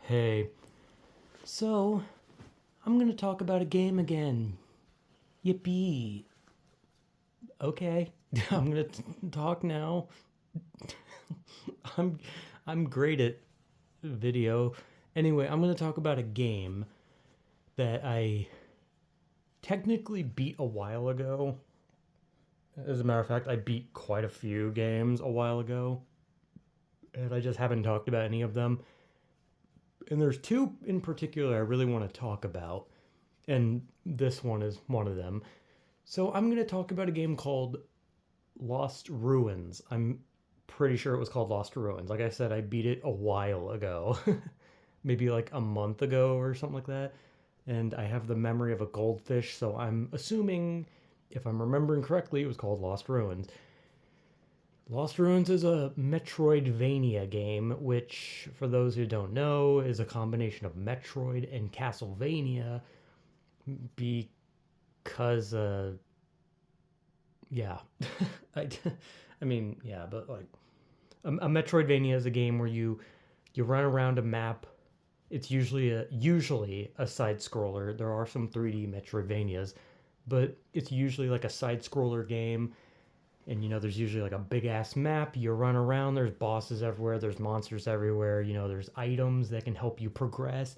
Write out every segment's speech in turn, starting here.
Hey, so I'm gonna talk about a game again. Yippee. Okay, I'm gonna talk now. I'm I'm great at video. Anyway, I'm gonna talk about a game that I technically beat a while ago. As a matter of fact, I beat quite a few games a while ago, and I just haven't talked about any of them. And there's two in particular I really want to talk about, and this one is one of them. So I'm going to talk about a game called Lost Ruins. I'm pretty sure it was called Lost Ruins. Like I said, I beat it a while ago, maybe like a month ago or something like that. And I have the memory of a goldfish, so I'm assuming, if I'm remembering correctly, it was called Lost Ruins. Lost Ruins is a Metroidvania game, which, for those who don't know, is a combination of Metroid and Castlevania because yeah. I, I mean, yeah, but like a Metroidvania is a game where you run around a map. It's usually a side scroller. There are some 3D Metroidvanias, but it's usually like a side scroller game. And there's usually like a big ass map. You run around. There's bosses everywhere. There's monsters everywhere. There's items that can help you progress.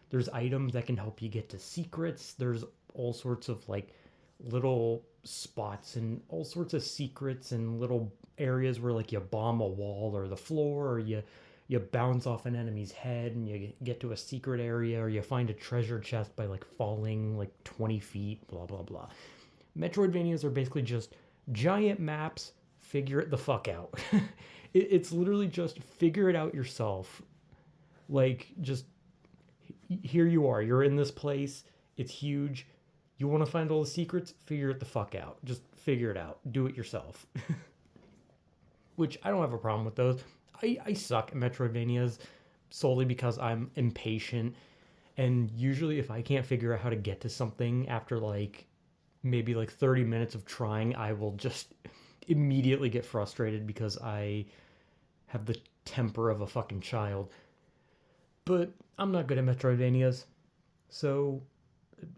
There's items that can help you get to secrets. There's all sorts of like little spots and all sorts of secrets and little areas where like you bomb a wall or the floor, or you bounce off an enemy's head and you get to a secret area, or you find a treasure chest by like falling like 20 feet, blah blah blah. Metroidvanias are basically just giant maps. Figure it the fuck out. It's literally just figure it out yourself. Like, just here you are. You're in this place. It's huge. You want to find all the secrets? Figure it the fuck out. Just figure it out. Do it yourself. Which I don't have a problem with those. I suck at Metroidvanias solely because I'm impatient. And usually, if I can't figure out how to get to something after like maybe like 30 minutes of trying, I will just immediately get frustrated because I have the temper of a fucking child. But I'm not good at Metroidvanias, so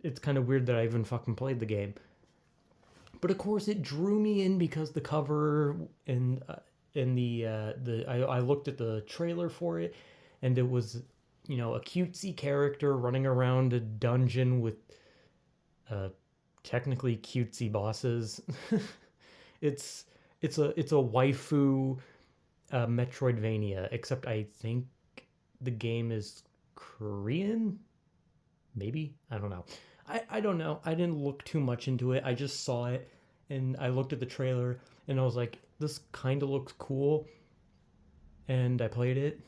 it's kind of weird that I even fucking played the game. But of course, it drew me in because the cover and the I looked at the trailer for it, and it was a cutesy character running around a dungeon with uh, technically cutesy bosses. it's it's a waifu Metroidvania, except I think the game is Korean. Maybe, I don't know. I don't know. I didn't look too much into it. I just saw it and I looked at the trailer and I was like, this kind of looks cool. And I played it,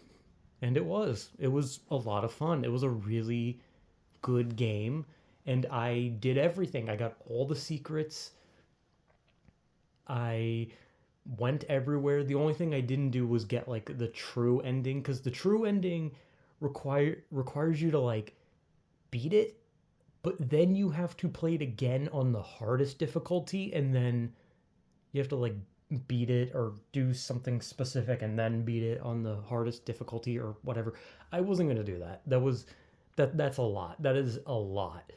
and it was a lot of fun. It was a really good game, and I did everything. I got all the secrets. I went everywhere. The only thing I didn't do was get like the true ending, cuz the true ending requires you to like beat it, but then you have to play it again on the hardest difficulty, and then you have to like beat it or do something specific and then beat it on the hardest difficulty or whatever. I wasn't going to do that. That's a lot. That is a lot.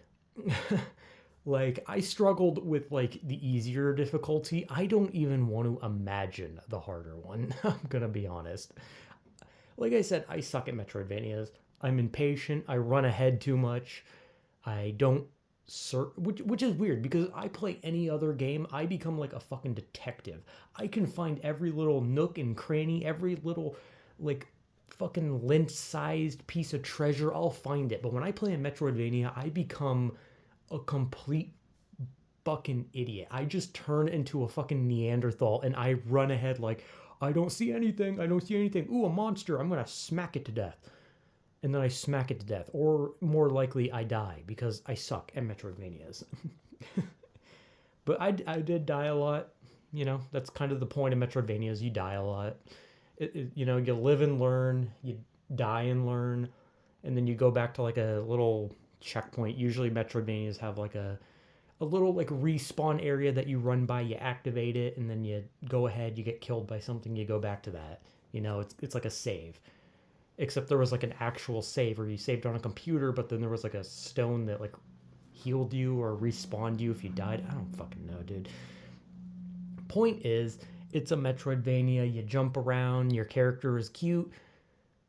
Like, I struggled with like the easier difficulty. I don't even want to imagine the harder one. I'm going to be honest. Like I said, I suck at Metroidvanias. I'm impatient. I run ahead too much. I don't which is weird because I play any other game, I become like a fucking detective. I can find every little nook and cranny, every little like fucking lint-sized piece of treasure. I'll find it. But when I play a Metroidvania, I become a complete fucking idiot. I just turn into a fucking Neanderthal and I run ahead like I don't see anything. I don't see anything. Ooh, a monster. I'm gonna smack it to death, and then I smack it to death. Or more likely, I die because I suck at Metroidvanias. But I did die a lot. That's kind of the point of Metroidvanias. You die a lot. You live and learn, you die and learn, and then you go back to like a little checkpoint. Usually, Metroidvanias have like a little like respawn area that you run by, you activate it, and then you go ahead, you get killed by something, you go back to that. It's like a save. except there was like an actual save, or you saved on a computer, but then there was like a stone that like healed you or respawned you if you died. I don't fucking know, dude. Point is, it's a Metroidvania. You jump around. Your character is cute.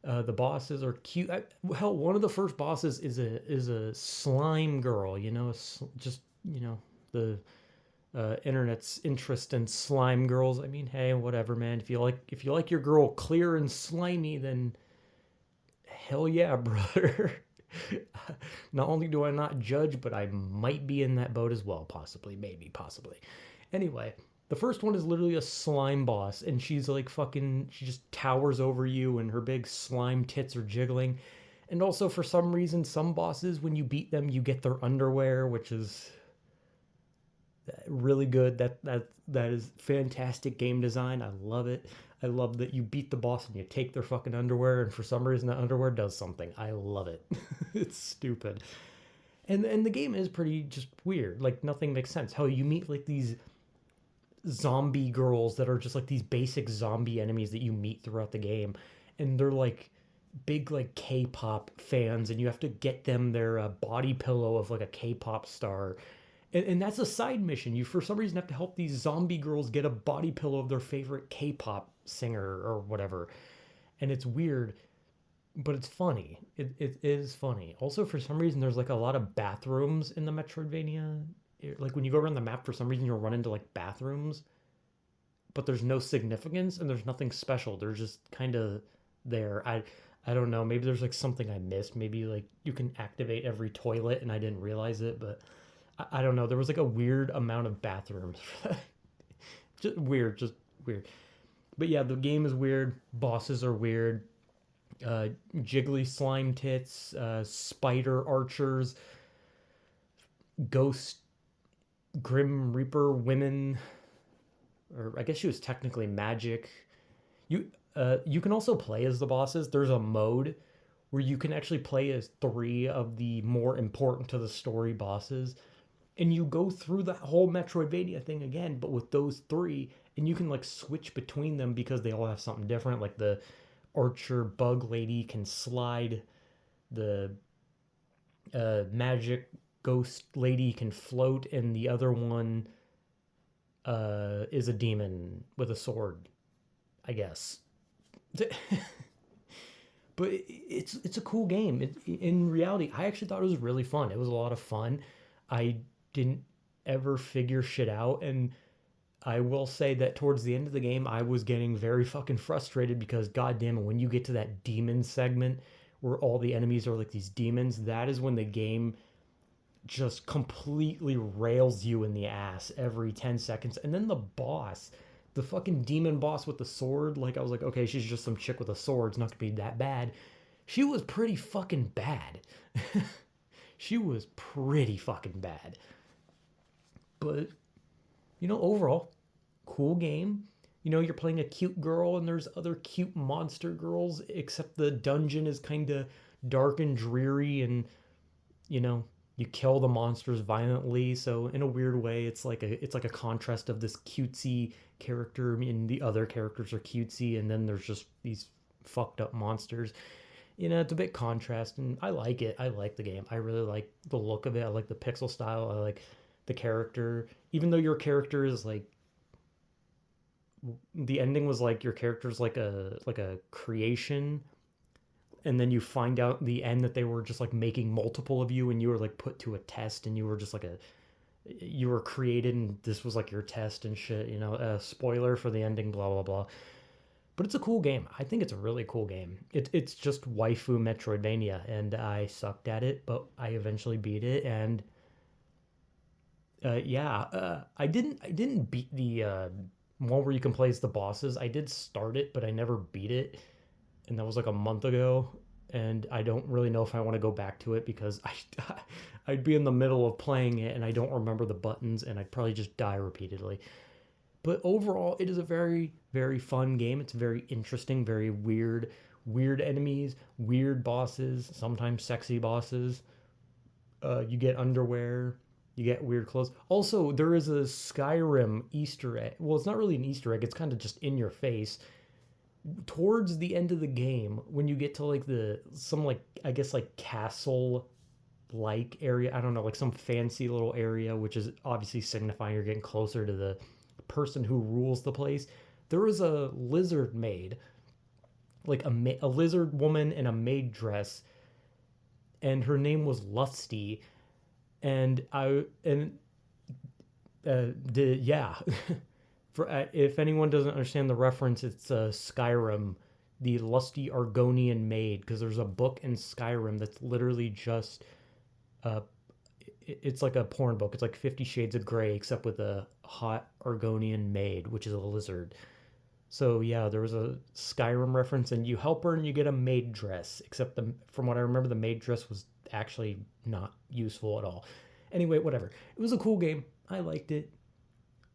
The bosses are cute. Hell, one of the first bosses is a slime girl. You know, just the internet's interest in slime girls. I mean, hey, whatever, man. If you like your girl clear and slimy, then hell yeah, brother. Not only do I not judge, but I might be in that boat as well, possibly, maybe, possibly. Anyway, the first one is literally a slime boss, and she's like fucking, she just towers over you, and her big slime tits are jiggling. And also, for some reason, some bosses, when you beat them, you get their underwear, which is really good. That is fantastic game design. I love it. I love that you beat the boss and you take their fucking underwear, and for some reason that underwear does something. I love it. It's stupid. And the game is pretty just weird. Like nothing makes sense. How you meet like these zombie girls that are just like these basic zombie enemies that you meet throughout the game, and they're like big like K-pop fans, and you have to get them their body pillow of like a K-pop star, and that's a side mission. You for some reason have to help these zombie girls get a body pillow of their favorite K-pop singer or whatever, and it's weird, but it's funny. It is funny. Also, for some reason, there's like a lot of bathrooms in the Metroidvania. Like when you go around the map, for some reason you'll run into like bathrooms, but there's no significance and there's nothing special. They're just kind of there. I don't know. Maybe there's like something I missed. Maybe like you can activate every toilet and I didn't realize it, but I don't know. There was like a weird amount of bathrooms. Just weird, just weird. But yeah, the game is weird. Bosses are weird. Jiggly slime tits, spider archers, ghost Grim Reaper women, or I guess she was technically magic. You can also play as the bosses. There's a mode where you can actually play as three of the more important to the story bosses, and you go through the whole Metroidvania thing again, but with those three, and you can like switch between them because they all have something different. Like the archer bug lady can slide, the magic ghost lady can float, and the other one is a demon with a sword, I guess. But it's a cool game. In reality, I actually thought it was really fun. It was a lot of fun. I didn't ever figure shit out, and I will say that towards the end of the game, I was getting very fucking frustrated because, goddamn it, when you get to that demon segment where all the enemies are like these demons, that is when the game just completely rails you in the ass every 10 seconds. And then the boss, the fucking demon boss with the sword, like I was like, okay, she's just some chick with a sword. It's not gonna be that bad. She was pretty fucking bad. She was pretty fucking bad. But, overall, cool game. You're playing a cute girl and there's other cute monster girls, except the dungeon is kind of dark and dreary, and, you kill the monsters violently. So in a weird way, it's like a contrast of this cutesy character, and the other characters are cutesy, and then there's just these fucked up monsters. It's a bit contrast, and I like it. I like the game. I really like the look of it. I like the pixel style. I like the character. Even though your character is like, the ending was like your character's like a creation, and then you find out the end that they were just like making multiple of you, and you were like put to a test, and you were just like you were created, and this was like your test and shit. Spoiler for the ending, blah blah blah. But it's a cool game. I think it's a really cool game. It's just waifu Metroidvania, and I sucked at it, but I eventually beat it. And I didn't beat the one where you can play as the bosses. I did start it, but I never beat it, and that was like a month ago. And I don't really know if I want to go back to it because I'd be in the middle of playing it and I don't remember the buttons, and I'd probably just die repeatedly. But overall, it is a very, very fun game. It's very interesting, very weird. Weird enemies, weird bosses, sometimes sexy bosses. You get underwear, you get weird clothes. Also, there is a Skyrim Easter egg. Well, it's not really an Easter egg. It's kind of just in your face. towards the end of the game, when you get to like some like I guess like castle like area, I don't know, like some fancy little area, which is obviously signifying you're getting closer to the person who rules the place. There was a lizard maid, like a lizard woman in a maid dress, and her name was Lusty. And yeah, for if anyone doesn't understand the reference, it's Skyrim, the Lusty Argonian maid, because there's a book in Skyrim that's literally just uh, it's like a porn book. It's like 50 Shades of Grey, except with a hot Argonian maid, which is a lizard. So yeah, there was a Skyrim reference, and you help her and you get a maid dress. Except from what I remember, the maid dress was actually not useful at all. Anyway, whatever. It was a cool game. I liked it.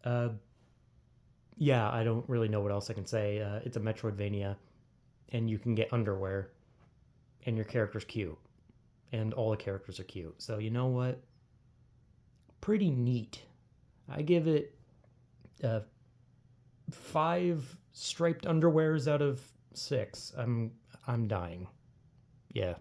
Uh, yeah, I don't really know what else I can say. It's a Metroidvania, and you can get underwear, and your character's cute, and all the characters are cute. So you know what? Pretty neat. I give it 5 striped underwears out of 6. I'm dying. Yeah.